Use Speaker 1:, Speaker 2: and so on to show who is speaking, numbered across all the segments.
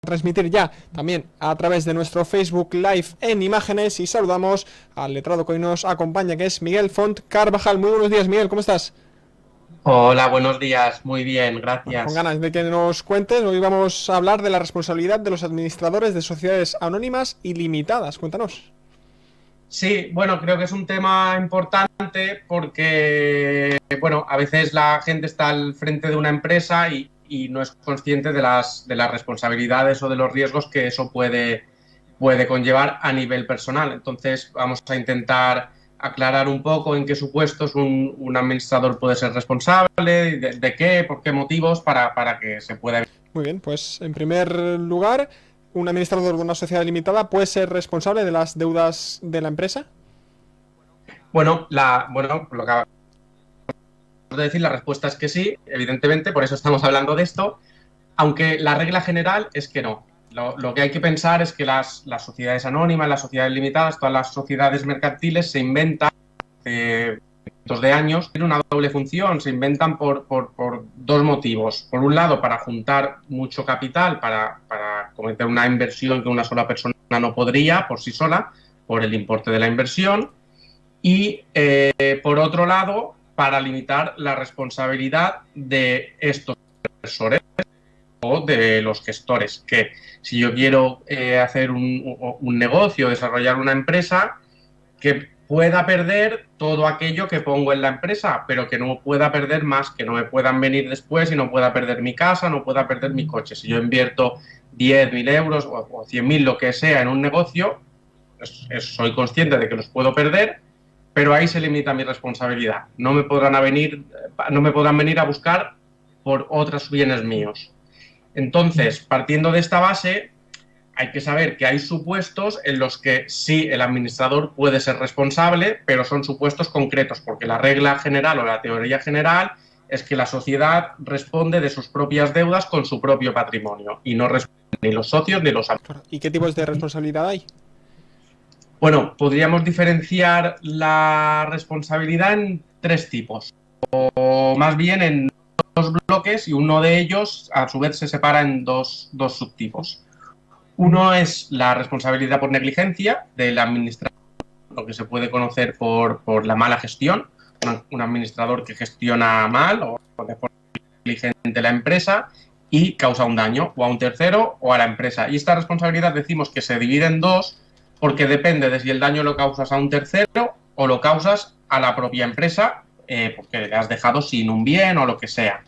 Speaker 1: transmitir ya también a través de nuestro Facebook Live en imágenes y saludamos al letrado que hoy nos acompaña, que es Miguel Font Carvajal. Muy buenos días, Miguel, ¿cómo estás?
Speaker 2: Hola, buenos días. Muy bien,
Speaker 1: Bueno, con
Speaker 2: gracias.
Speaker 1: ganas de que nos cuentes, hoy vamos a hablar de la responsabilidad de los administradores de sociedades anónimas y limitadas. Cuéntanos.
Speaker 2: Sí, bueno, creo que es un tema importante porque, bueno, a veces la gente está al frente de una empresa y no es consciente de las responsabilidades o de los riesgos que eso puede conllevar a nivel personal. Entonces, vamos a intentar aclarar un poco en qué supuestos un administrador puede ser responsable, de qué, por qué motivos, para que se pueda.
Speaker 1: Muy bien, pues en primer lugar, un administrador de una sociedad limitada puede ser responsable de las deudas de la empresa.
Speaker 2: Bueno, lo que de decir, la respuesta es que sí, evidentemente, por eso estamos hablando de esto, aunque la regla general es que no. Lo que hay que pensar es que las sociedades anónimas, las sociedades limitadas, todas las sociedades mercantiles se inventan cientos de años, tienen una doble función, se inventan por dos motivos. Por un lado, para juntar mucho capital, para cometer una inversión que una sola persona no podría por sí sola, por el importe de la inversión, y por otro lado, para limitar la responsabilidad de estos inversores o de los gestores, que si yo quiero hacer un negocio, desarrollar una empresa, que pueda perder todo aquello que pongo en la empresa, pero que no pueda perder más, que no me puedan venir después y no pueda perder mi casa, no pueda perder mi coche. Si yo invierto 10.000 euros o 100.000, lo que sea, en un negocio, soy consciente de que los puedo perder, pero ahí se limita mi responsabilidad. No me podrán venir a buscar por otros bienes míos. Entonces, partiendo de esta base, hay que saber que hay supuestos en los que sí el administrador puede ser responsable, pero son supuestos concretos, porque la regla general o la teoría general es que la sociedad responde de sus propias deudas con su propio patrimonio y no responden ni los socios ni los amigos.
Speaker 1: ¿Y qué tipos de responsabilidad hay?
Speaker 2: Bueno, podríamos diferenciar la responsabilidad en tres tipos, o más bien en dos bloques, y uno de ellos a su vez se separa en dos subtipos. Uno es la responsabilidad por negligencia del administrador, lo que se puede conocer por la mala gestión, un administrador que gestiona mal o de forma negligente la empresa y causa un daño o a un tercero o a la empresa. Y esta responsabilidad decimos que se divide en dos porque depende de si el daño lo causas a un tercero o lo causas a la propia empresa porque le has dejado sin un bien o lo que sea.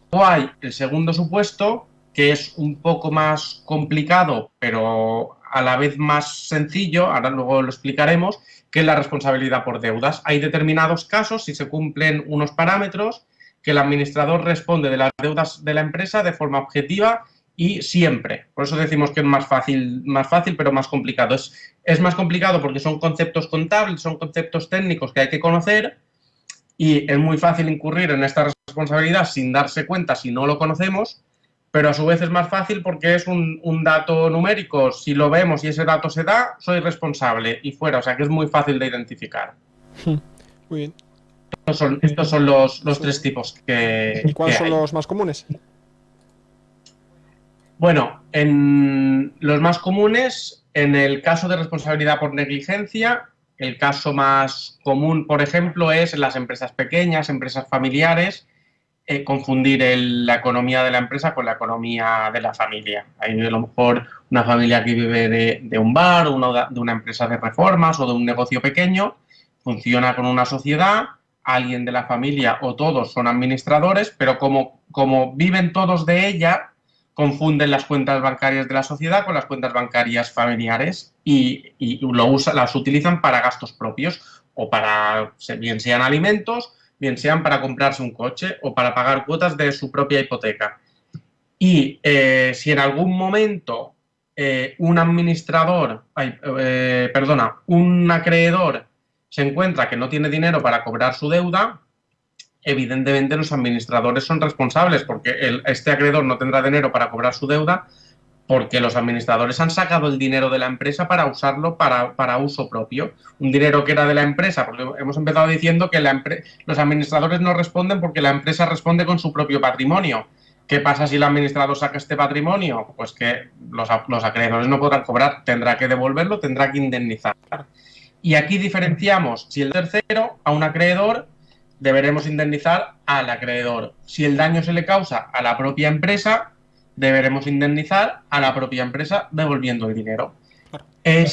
Speaker 2: O hay el segundo supuesto, que es un poco más complicado, pero a la vez más sencillo, ahora luego lo explicaremos, que es la responsabilidad por deudas. Hay determinados casos, si se cumplen unos parámetros, que el administrador responde de las deudas de la empresa de forma objetiva y siempre. Por eso decimos que es más fácil, pero más complicado. Es más complicado porque son conceptos contables, son conceptos técnicos que hay que conocer, y es muy fácil incurrir en esta responsabilidad sin darse cuenta si no lo conocemos, pero a su vez es más fácil porque es un dato numérico. Si lo vemos y ese dato se da, soy responsable y fuera, o sea que es muy fácil de identificar.
Speaker 1: Muy bien.
Speaker 2: Estos son los tres tipos
Speaker 1: ¿Y
Speaker 2: que
Speaker 1: cuáles son
Speaker 2: hay.
Speaker 1: los más comunes?
Speaker 2: Bueno, en los más comunes, en el caso de responsabilidad por negligencia, el caso más común, por ejemplo, es en las empresas pequeñas, empresas familiares, confundir la economía de la empresa con la economía de la familia. Hay a lo mejor una familia que vive de un bar, de una empresa de reformas o de un negocio pequeño, funciona con una sociedad, alguien de la familia o todos son administradores, pero como viven todos de ella, confunden las cuentas bancarias de la sociedad con las cuentas bancarias familiares y las utilizan para gastos propios o para, bien sean alimentos, bien sean para comprarse un coche o para pagar cuotas de su propia hipoteca. Y si en algún momento un acreedor se encuentra que no tiene dinero para cobrar su deuda, evidentemente los administradores son responsables porque este acreedor no tendrá dinero para cobrar su deuda porque los administradores han sacado el dinero de la empresa para usarlo para uso propio. Un dinero que era de la empresa, porque hemos empezado diciendo que los administradores no responden porque la empresa responde con su propio patrimonio. ¿Qué pasa si el administrador saca este patrimonio? Pues que los acreedores no podrán cobrar, tendrá que devolverlo, tendrá que indemnizar. Y aquí diferenciamos, si el tercero, a un acreedor, deberemos indemnizar al acreedor. Si el daño se le causa a la propia empresa, deberemos indemnizar a la propia empresa devolviendo el dinero. En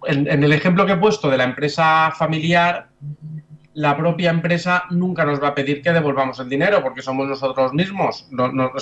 Speaker 2: el ejemplo que he puesto de la empresa familiar, la propia empresa nunca nos va a pedir que devolvamos el dinero porque somos nosotros mismos,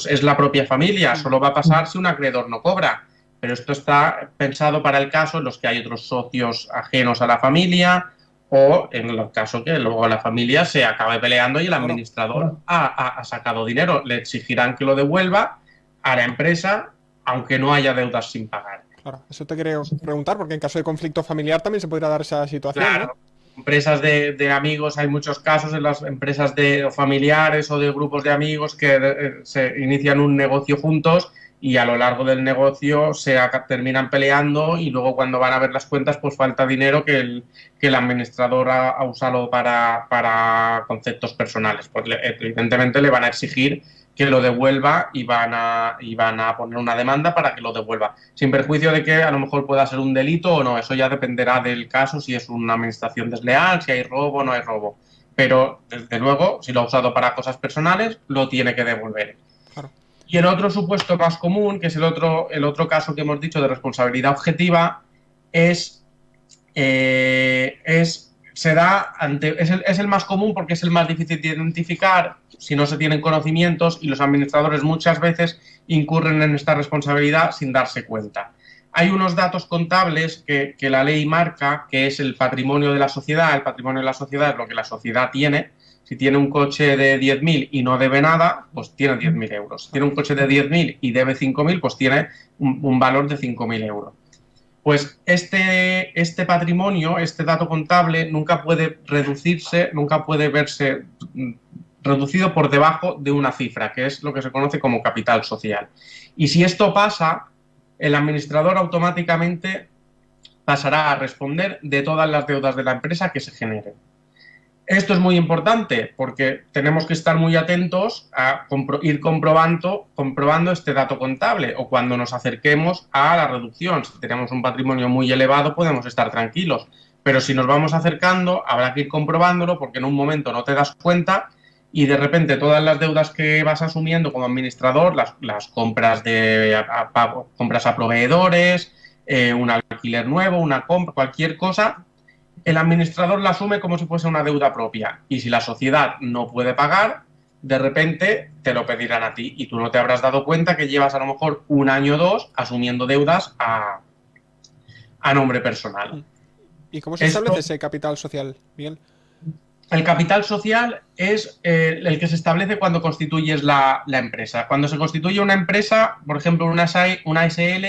Speaker 2: es la propia familia, solo va a pasar si un acreedor no cobra. Pero esto está pensado para el caso en los que hay otros socios ajenos a la familia o en el caso que luego la familia se acabe peleando y el administrador ha sacado dinero. Le exigirán que lo devuelva a la empresa aunque no haya deudas sin pagar.
Speaker 1: Claro, eso te quería preguntar, porque en caso de conflicto familiar también se podría dar esa situación,
Speaker 2: Claro.
Speaker 1: ¿no?
Speaker 2: Empresas de amigos, hay muchos casos en las empresas de familiares o de grupos de amigos que se inician un negocio juntos y a lo largo del negocio terminan peleando y luego cuando van a ver las cuentas pues falta dinero que el administrador ha usado para conceptos personales. Pues evidentemente le van a exigir que lo devuelva y van a poner una demanda para que lo devuelva, sin perjuicio de que a lo mejor pueda ser un delito o no. Eso ya dependerá del caso, si es una administración desleal, si hay robo o no hay robo. Pero, desde luego, si lo ha usado para cosas personales, lo tiene que devolver.
Speaker 1: Claro.
Speaker 2: Y el otro supuesto más común, que es el otro caso que hemos dicho de responsabilidad objetiva, es el más común porque es el más difícil de identificar si no se tienen conocimientos y los administradores muchas veces incurren en esta responsabilidad sin darse cuenta. Hay unos datos contables que la ley marca, que es el patrimonio de la sociedad. El patrimonio de la sociedad es lo que la sociedad tiene. Si tiene un coche de 10.000 y no debe nada, pues tiene 10.000 euros. Si tiene un coche de 10.000 y debe 5.000, pues tiene un valor de 5.000 euros. Pues este patrimonio, este dato contable, nunca puede reducirse, nunca puede verse reducido por debajo de una cifra, que es lo que se conoce como capital social. Y si esto pasa, el administrador automáticamente pasará a responder de todas las deudas de la empresa que se generen. Esto es muy importante porque tenemos que estar muy atentos a ir comprobando este dato contable, o cuando nos acerquemos a la reducción. Si tenemos un patrimonio muy elevado podemos estar tranquilos, pero si nos vamos acercando habrá que ir comprobándolo porque en un momento no te das cuenta y de repente todas las deudas que vas asumiendo como administrador, las compras compras a proveedores, un alquiler nuevo, una compra, cualquier cosa, el administrador la asume como si fuese una deuda propia. Y si la sociedad no puede pagar, de repente te lo pedirán a ti y tú no te habrás dado cuenta que llevas a lo mejor 1 año o 2 asumiendo deudas a nombre personal.
Speaker 1: ¿Y cómo se establece ese capital social, Miguel?
Speaker 2: El capital social es el que se establece cuando constituyes la empresa. Cuando se constituye una empresa, por ejemplo, una SL,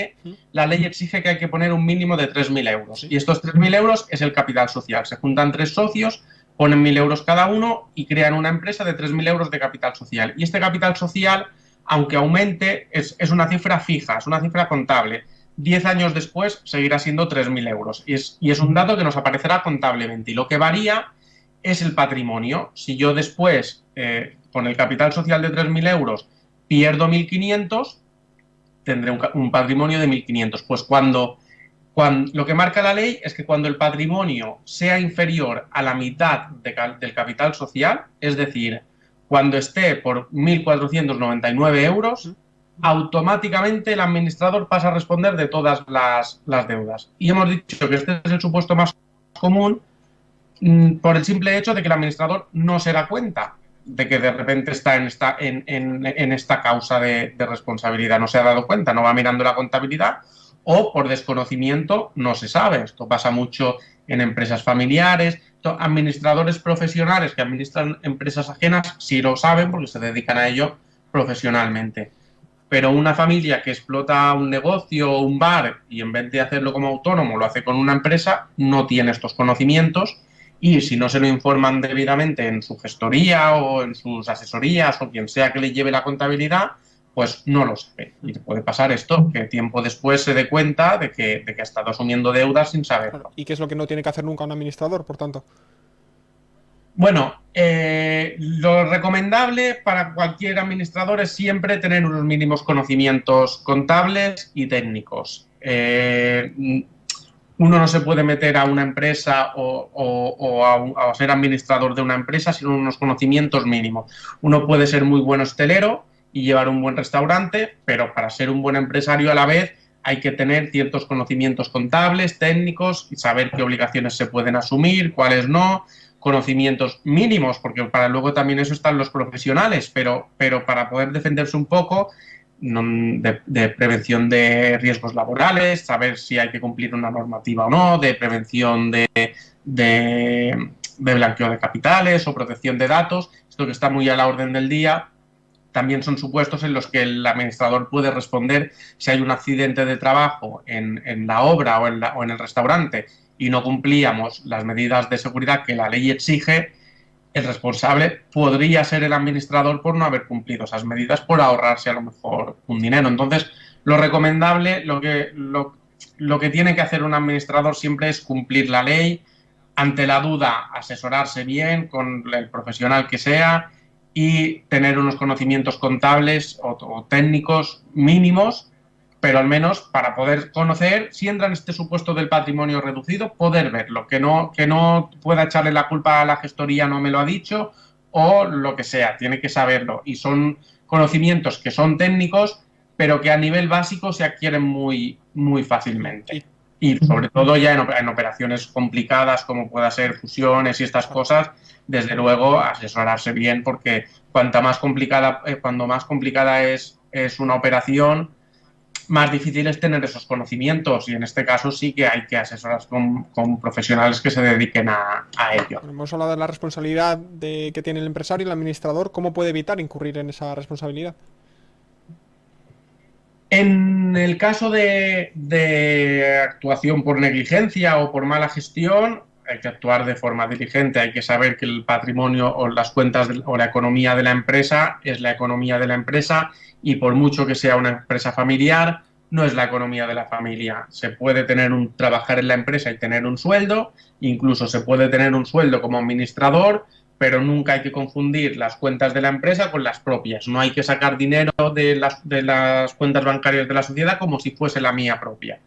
Speaker 2: la ley exige que hay que poner un mínimo de 3.000 euros.
Speaker 1: Sí.
Speaker 2: Y estos 3.000 euros es el capital social. Se juntan 3 socios, ponen 1.000 euros cada uno y crean una empresa de 3.000 euros de capital social. Y este capital social, aunque aumente, es una cifra fija, es una cifra contable. 10 años después seguirá siendo 3.000 euros. Y es un dato que nos aparecerá contablemente. Y lo que varía es el patrimonio. Si yo después, con el capital social de 3.000 euros, pierdo 1.500, tendré un patrimonio de 1.500. Pues cuando lo que marca la ley es que cuando el patrimonio sea inferior a la mitad del capital social, es decir, cuando esté por 1.499 euros, automáticamente el administrador pasa a responder de todas las deudas. Y hemos dicho que este es el supuesto más común por el simple hecho de que el administrador no se da cuenta de que de repente está en esta causa de responsabilidad. No se ha dado cuenta, no va mirando la contabilidad, o por desconocimiento no se sabe. Esto pasa mucho en empresas familiares. Administradores profesionales que administran empresas ajenas sí lo saben porque se dedican a ello profesionalmente. Pero una familia que explota un negocio o un bar y en vez de hacerlo como autónomo lo hace con una empresa, no tiene estos conocimientos. Y si no se lo informan debidamente en su gestoría o en sus asesorías o quien sea que le lleve la contabilidad, pues no lo sabe. Y puede pasar esto, que tiempo después se dé cuenta de que ha estado asumiendo deudas sin saberlo.
Speaker 1: ¿Y qué es lo que no tiene que hacer nunca un administrador, por tanto?
Speaker 2: Bueno, lo recomendable para cualquier administrador es siempre tener unos mínimos conocimientos contables y técnicos. Uno no se puede meter a una empresa a ser administrador de una empresa sin unos conocimientos mínimos. Uno puede ser muy buen hostelero y llevar un buen restaurante, pero para ser un buen empresario a la vez hay que tener ciertos conocimientos contables, técnicos, y saber qué obligaciones se pueden asumir, cuáles no, conocimientos mínimos, porque para luego también eso están los profesionales, pero para poder defenderse un poco de prevención de riesgos laborales, saber si hay que cumplir una normativa o no, de prevención de blanqueo de capitales o protección de datos, esto que está muy a la orden del día. También son supuestos en los que el administrador puede responder si hay un accidente de trabajo en la obra o en el restaurante y no cumplíamos las medidas de seguridad que la ley exige. El responsable podría ser el administrador por no haber cumplido esas medidas, por ahorrarse a lo mejor un dinero. Entonces, lo recomendable, lo que tiene que hacer un administrador siempre es cumplir la ley. Ante la duda, asesorarse bien con el profesional que sea y tener unos conocimientos contables o técnicos mínimos, pero al menos para poder conocer si entra en este supuesto del patrimonio reducido, poder verlo, que no pueda echarle la culpa a la gestoría, no me lo ha dicho, o lo que sea, tiene que saberlo. Y son conocimientos que son técnicos, pero que a nivel básico se adquieren muy, muy fácilmente. Y sobre todo ya en operaciones complicadas como pueda ser fusiones y estas cosas, desde luego asesorarse bien, porque cuando más complicada es una operación, más difícil es tener esos conocimientos, y en este caso sí que hay que asesorarse con profesionales que se dediquen a ello.
Speaker 1: Bueno, hemos hablado de la responsabilidad que tiene el empresario y el administrador. ¿Cómo puede evitar incurrir en esa responsabilidad?
Speaker 2: En el caso de actuación por negligencia o por mala gestión, hay que actuar de forma diligente, hay que saber que el patrimonio o las cuentas o la economía de la empresa es la economía de la empresa, y por mucho que sea una empresa familiar, no es la economía de la familia. Se puede trabajar en la empresa y tener un sueldo, incluso se puede tener un sueldo como administrador, pero nunca hay que confundir las cuentas de la empresa con las propias. No hay que sacar dinero de las cuentas bancarias de la sociedad como si fuese la mía propia.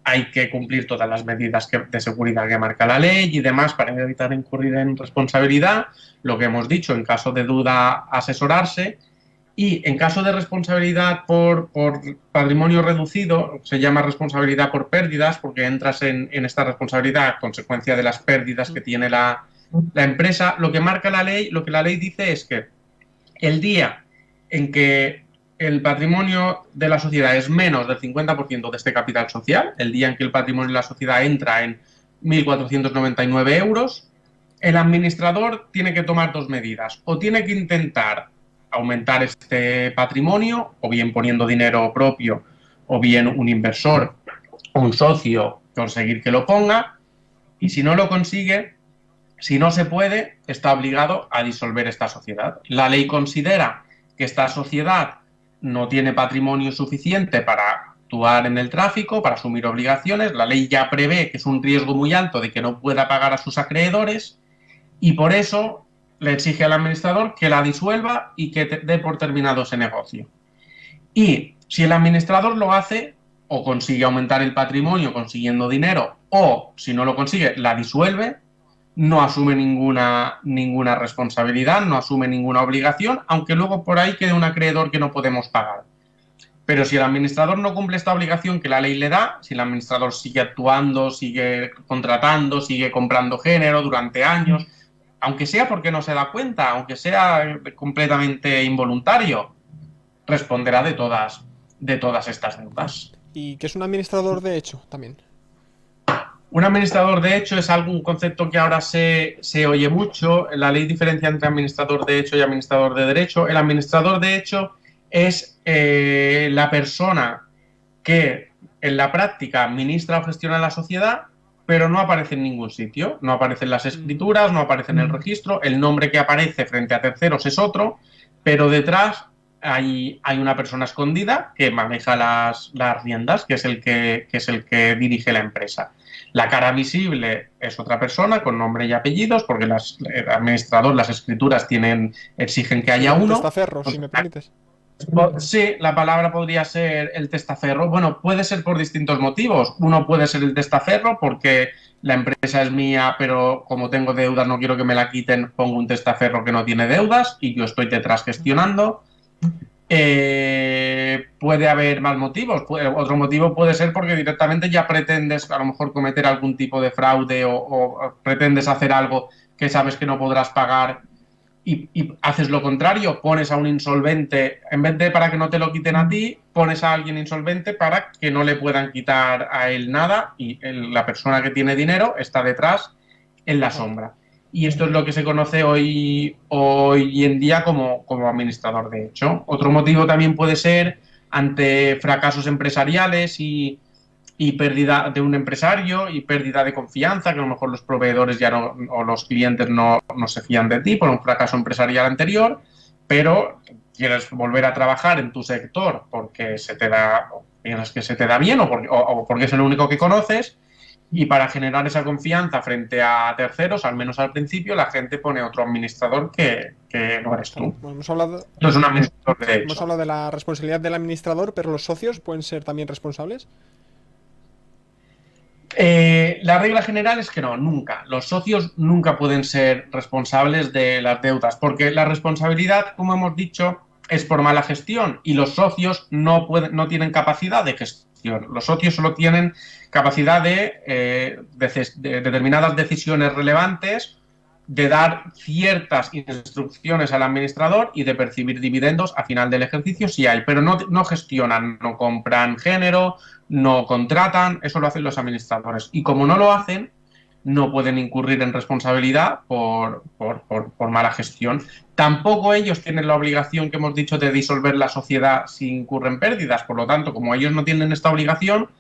Speaker 2: Hay que cumplir todas las medidas de seguridad que marca la ley y demás para evitar incurrir en responsabilidad. Lo que hemos dicho, en caso de duda, asesorarse. Y en caso de responsabilidad por patrimonio reducido, se llama responsabilidad por pérdidas, porque entras en esta responsabilidad a consecuencia de las pérdidas que tiene la empresa. Lo que marca la ley, lo que la ley dice es que el día en que el patrimonio de la sociedad es menos del 50% de este capital social, el día en que el patrimonio de la sociedad entra en 1.499 euros, el administrador tiene que tomar dos medidas. O tiene que intentar aumentar este patrimonio, o bien poniendo dinero propio, o bien un inversor o un socio conseguir que lo ponga, y si no lo consigue, si no se puede, está obligado a disolver esta sociedad. La ley considera que esta sociedad no tiene patrimonio suficiente para actuar en el tráfico, para asumir obligaciones. La ley ya prevé que es un riesgo muy alto de que no pueda pagar a sus acreedores, y por eso le exige al administrador que la disuelva y que dé por terminado ese negocio. Y si el administrador lo hace, o consigue aumentar el patrimonio consiguiendo dinero, o si no lo consigue, la disuelve, no asume ninguna responsabilidad, no asume ninguna obligación, aunque luego por ahí quede un acreedor que no podemos pagar. Pero si el administrador no cumple esta obligación que la ley le da, si el administrador sigue actuando, sigue contratando, sigue comprando género durante años, aunque sea porque no se da cuenta, aunque sea completamente involuntario, responderá de todas estas deudas.
Speaker 1: ¿Y qué es un administrador de hecho también?
Speaker 2: Un administrador de hecho es un concepto que ahora se oye mucho. La ley diferencia entre administrador de hecho y administrador de derecho. El administrador de hecho es la persona que en la práctica administra o gestiona la sociedad, pero no aparece en ningún sitio. No aparece en las escrituras, no aparece en el registro. El nombre que aparece frente a terceros es otro, pero detrás hay una persona escondida que maneja las riendas, que es el que dirige la empresa. La cara visible es otra persona con nombre y apellidos, porque el administrador, las escrituras exigen que haya uno.
Speaker 1: Testaferro, si me permites.
Speaker 2: Sí, la palabra podría ser el testaferro. Bueno, puede ser por distintos motivos. Uno puede ser el testaferro porque la empresa es mía, pero como tengo deudas no quiero que me la quiten, pongo un testaferro que no tiene deudas y yo estoy detrás gestionando. Puede haber más motivos. Otro motivo puede ser porque directamente ya pretendes a lo mejor cometer algún tipo de fraude o pretendes hacer algo que sabes que no podrás pagar y haces lo contrario, pones a un insolvente, en vez de para que no te lo quiten a ti, pones a alguien insolvente para que no le puedan quitar a él nada y la persona que tiene dinero está detrás en la sombra. Y esto es lo que se conoce hoy en día como administrador de hecho. Otro motivo también puede ser ante fracasos empresariales y pérdida de un empresario y pérdida de confianza, que a lo mejor los proveedores ya no, o los clientes no se fían de ti por un fracaso empresarial anterior, pero quieres volver a trabajar en tu sector porque piensas que se te da bien o porque es el único que conoces, y para generar esa confianza frente a terceros, al menos al principio, la gente pone otro administrador que no eres tú.
Speaker 1: Bueno, hemos hablado de la responsabilidad del administrador, pero los socios pueden ser también responsables.
Speaker 2: La regla general es que no, nunca. Los socios nunca pueden ser responsables de las deudas, porque la responsabilidad, como hemos dicho, es por mala gestión y los socios no tienen capacidad de gestión. Los socios solo tienen capacidad de determinadas decisiones relevantes, de dar ciertas instrucciones al administrador y de percibir dividendos a final del ejercicio si hay, pero no gestionan, no compran género, no contratan, eso lo hacen los administradores. Y como no lo hacen, no pueden incurrir en responsabilidad por mala gestión. Tampoco ellos tienen la obligación que hemos dicho de disolver la sociedad si incurren pérdidas. Por lo tanto, como ellos no tienen esta obligación,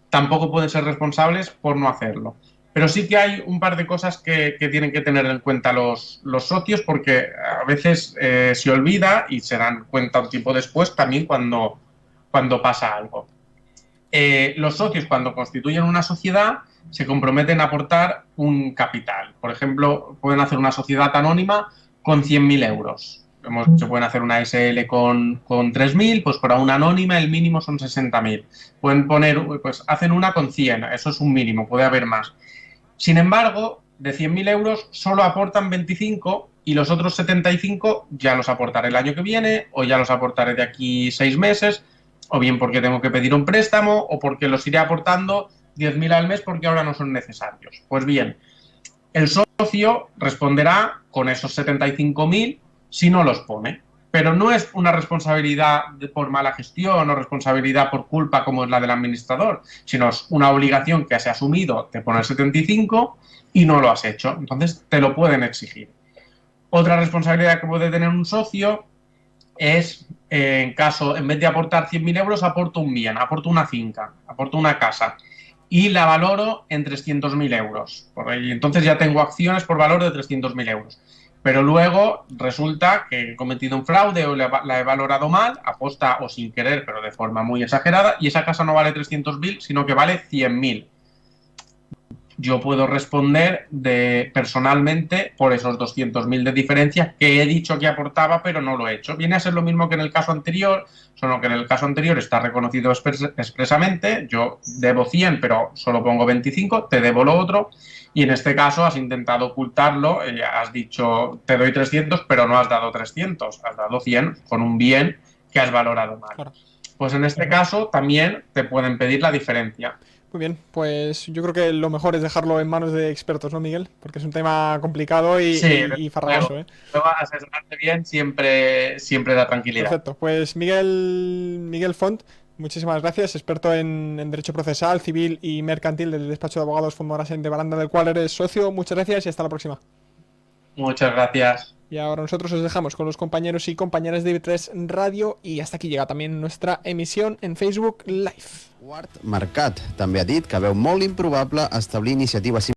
Speaker 2: tampoco pueden ser responsables por no hacerlo. Pero sí que hay un par de cosas que tienen que tener en cuenta los socios, porque a veces se olvida y se dan cuenta un tiempo después también cuando pasa algo. Los socios, cuando constituyen una sociedad, se comprometen a aportar un capital. Por ejemplo, pueden hacer una sociedad anónima con 100.000 euros. Se pueden hacer una SL con 3.000, pues para una anónima el mínimo son 60.000. Pueden hacen una con 100, eso es un mínimo, puede haber más. Sin embargo, de 100.000 euros solo aportan 25 y los otros 75 ya los aportaré el año que viene o ya los aportaré de aquí 6 meses, o bien porque tengo que pedir un préstamo o porque los iré aportando 10.000 al mes porque ahora no son necesarios. Pues bien, el socio responderá con esos 75.000 si no los pone. Pero no es una responsabilidad por mala gestión o responsabilidad por culpa como es la del administrador, sino es una obligación que has asumido de poner 75 y no lo has hecho. Entonces te lo pueden exigir. Otra responsabilidad que puede tener un socio es, en vez de aportar 100.000 euros, aporto un bien, aporto una finca, aporto una casa y la valoro en 300.000 euros. Y entonces ya tengo acciones por valor de 300.000 euros. Pero luego resulta que he cometido un fraude o la he valorado mal, aposta o sin querer, pero de forma muy exagerada, y esa casa no vale 300.000, sino que vale 100.000. Yo puedo responder personalmente por esos 200.000 de diferencia que he dicho que aportaba, pero no lo he hecho. Viene a ser lo mismo que en el caso anterior, solo que en el caso anterior está reconocido expresamente. Yo debo 100, pero solo pongo 25, te debo lo otro. Y en este caso has intentado ocultarlo, has dicho te doy 300, pero no has dado 300, has dado 100 con un bien que has valorado mal. Claro. Pues en este caso también te pueden pedir la diferencia.
Speaker 1: Muy bien, pues yo creo que lo mejor es dejarlo en manos de expertos, ¿no, Miguel? Porque es un tema complicado y farragoso, ¿eh?
Speaker 2: Luego asesorarte bien siempre da tranquilidad.
Speaker 1: Perfecto, pues Miguel Font, muchísimas gracias, experto en Derecho Procesal, Civil y Mercantil del despacho de abogados Fondo Arasen de Baranda, del cual eres socio. Muchas gracias y hasta la próxima.
Speaker 2: Muchas gracias.
Speaker 1: Y ahora nosotros os dejamos con los compañeros y compañeras de IB3 Radio y hasta aquí llega también nuestra emisión en Facebook Live.
Speaker 3: Quart Mercat també ha dit que veu molt improbable establir iniciatives